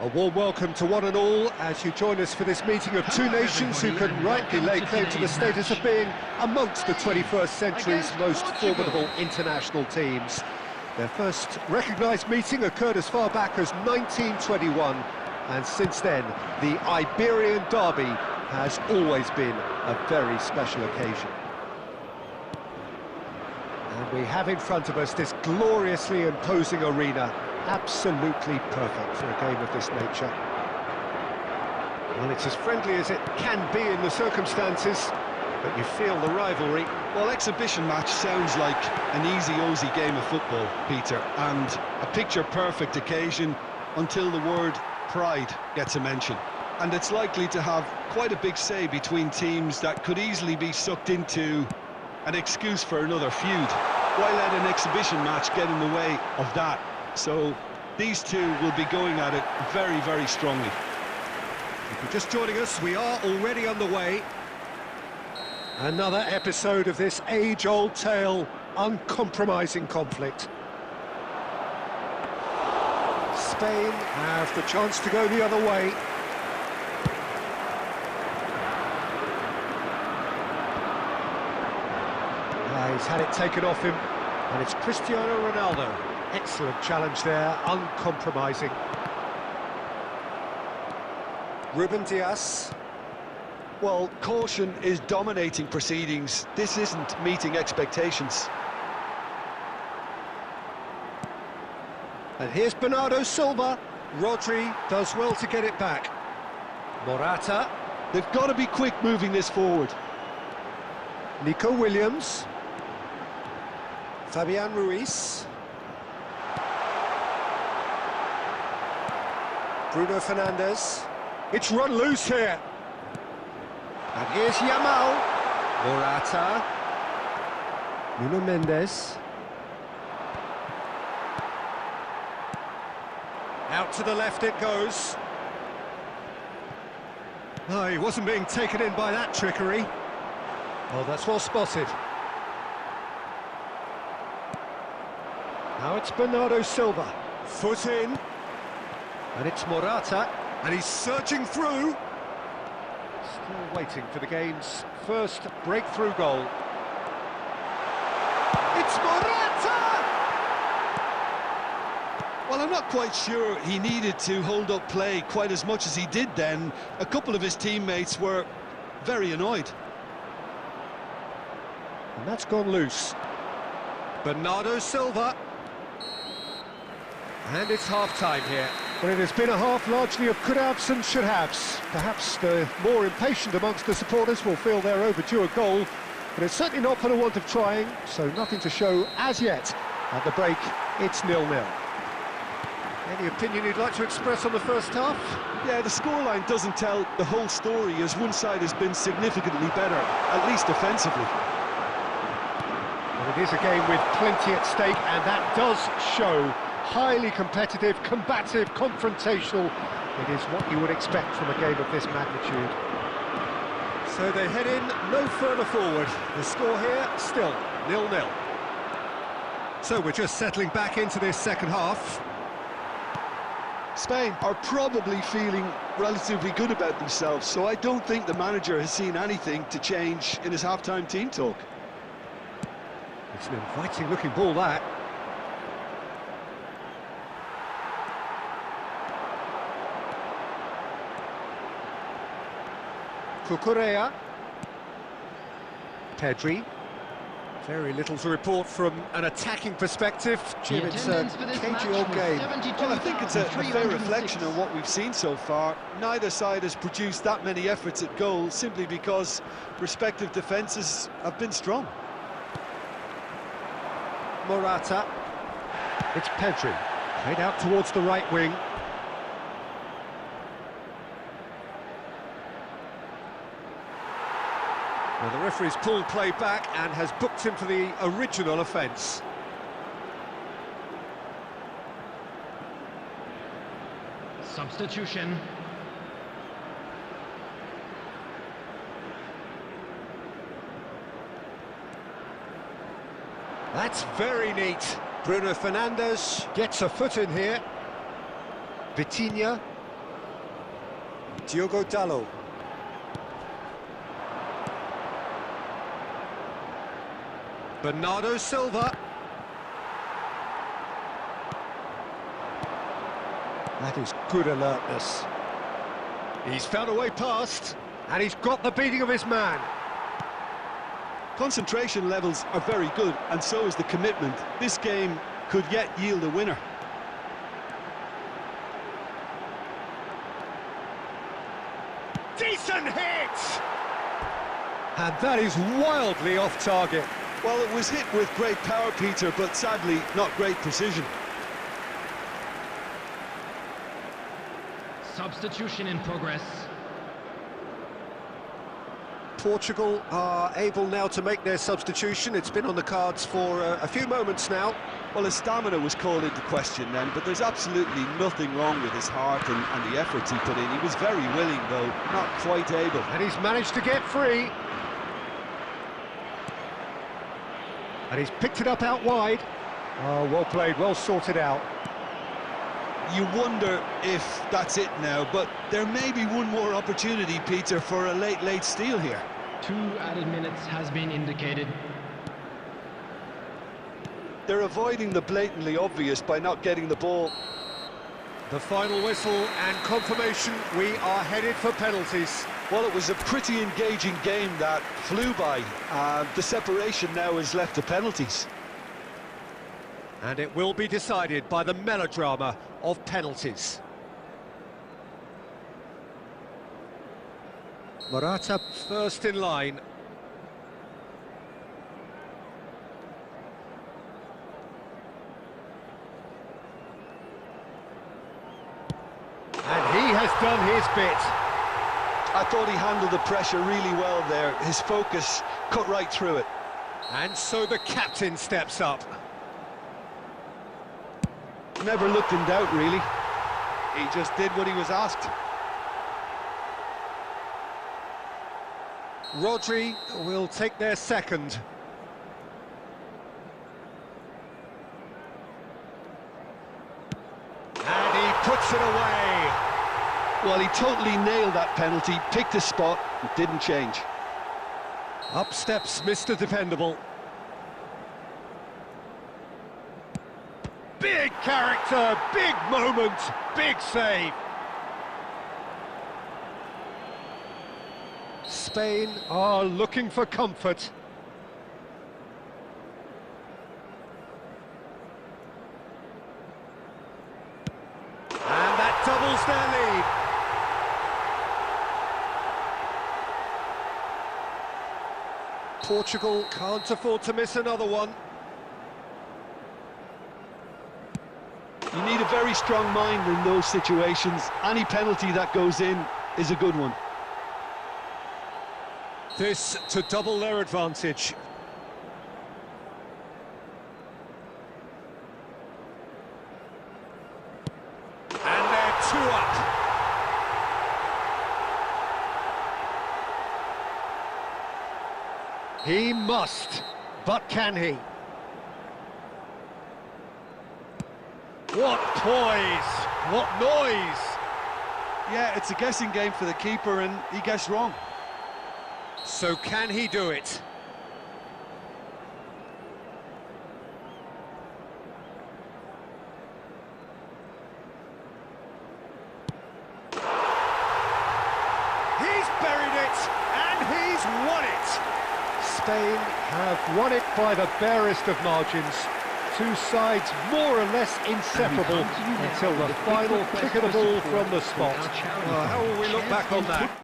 A warm welcome to one and all as you join us for this meeting of two nations who can rightly lay claim to the status of being amongst the 21st century's most formidable international teams. Their first recognised meeting occurred as far back as 1921, and since then, the Iberian derby has always been a very special occasion. And we have in front of us this gloriously imposing arena, absolutely perfect for a game of this nature. Well, it's as friendly as it can be in the circumstances, but you feel the rivalry. Well, exhibition match sounds like an easy-ozy game of football, Peter, and a picture-perfect occasion until the word pride gets a mention. And it's likely to have quite a big say between teams that could easily be sucked into an excuse for another feud. Why let an exhibition match get in the way of that? So these two will be going at it very, very strongly. If you're just joining us, we are already underway. Another episode of this age-old tale, uncompromising conflict. Spain have the chance to go the other way. He's had it taken off him, and it's Cristiano Ronaldo. Excellent challenge there, uncompromising. Ruben Dias. Well, caution is dominating proceedings. This isn't meeting expectations. And here's Bernardo Silva. Rodri does well to get it back. Morata. They've got to be quick moving this forward. Nico Williams. Fabian Ruiz. Bruno Fernandes. It's run loose here. And here's Yamal. Morata. Nuno Mendes. Out to the left it goes. No, he wasn't being taken in by that trickery. Oh, that's well spotted. Now it's Bernardo Silva. Foot in. And it's Morata. And he's searching through. Still waiting for the game's first breakthrough goal. It's Morata! Well, I'm not quite sure he needed to hold up play quite as much as he did then. A couple of his teammates were very annoyed. And that's gone loose. Bernardo Silva. And it's half-time here. Well, it has been a half largely of could-haves and should-haves. Perhaps the more impatient amongst the supporters will feel they're overdue a goal, but it's certainly not for the want of trying, so nothing to show as yet. At the break, it's 0-0. Any opinion you'd like to express on the first half? Yeah, the scoreline doesn't tell the whole story, as one side has been significantly better, at least offensively. Well, it is a game with plenty at stake, and that does show. Highly competitive, combative, confrontational. It is what you would expect from a game of this magnitude. So they head in no further forward. The score here, still 0-0. So we're just settling back into this second half. Spain are probably feeling relatively good about themselves, so I don't think the manager has seen anything to change in his half-time team talk. It's an inviting-looking ball, that. Cucurella. Pedri. Very little to report from an attacking perspective. Jim, it's a cagey old game. Well, I think it's a fair reflection on what we've seen so far. Neither side has produced that many efforts at goal simply because respective defences have been strong. Morata. It's Pedri. Played out towards the right wing. Well, the referee's pulled play back and has booked him for the original offence. Substitution. That's very neat. Bruno Fernandes gets a foot in here. Vitinha. Diogo Dalot. Bernardo Silva. That is good alertness. He's found a way past, and he's got the beating of his man. Concentration levels are very good, and so is the commitment. This game could yet yield a winner. Decent hit! And that is wildly off target. Well, it was hit with great power, Peter, but sadly not great precision. Substitution in progress. Portugal are able now to make their substitution. It's been on the cards for a few moments now. Well, his stamina was called into question then, but there's absolutely nothing wrong with his heart and the efforts he put in. He was very willing, though, not quite able. And he's managed to get free. And he's picked it up out wide. Oh, well played, well sorted out. You wonder if that's it now, but there may be one more opportunity, Peter, for a late steal here. 2 added minutes has been indicated. They're avoiding the blatantly obvious by not getting the ball. The final whistle and confirmation, we are headed for penalties. Well, it was a pretty engaging game that flew by. The separation now is left to penalties. And it will be decided by the melodrama of penalties. Morata first in line. And he has done his bit. I thought he handled the pressure really well there. His focus cut right through it. And so the captain steps up. Never looked in doubt, really. He just did what he was asked. Rodri will take their second. And he puts it away. Well, he totally nailed that penalty, picked a spot, and didn't change. Up steps Mr. Dependable. Big character, big moment, big save. Spain are looking for comfort. And that doubles their lead. Portugal can't afford to miss another one. You need a very strong mind in those situations. Any penalty that goes in is a good one. This to double their advantage. And they're 2 up. He must, but can he? What poise! What noise! Yeah, it's a guessing game for the keeper, and he guessed wrong. So can he do it? He's buried it, and he's won it! Spain have won it by the barest of margins. Two sides more or less inseparable until the final kick of the ball from the spot. How will we look back on that?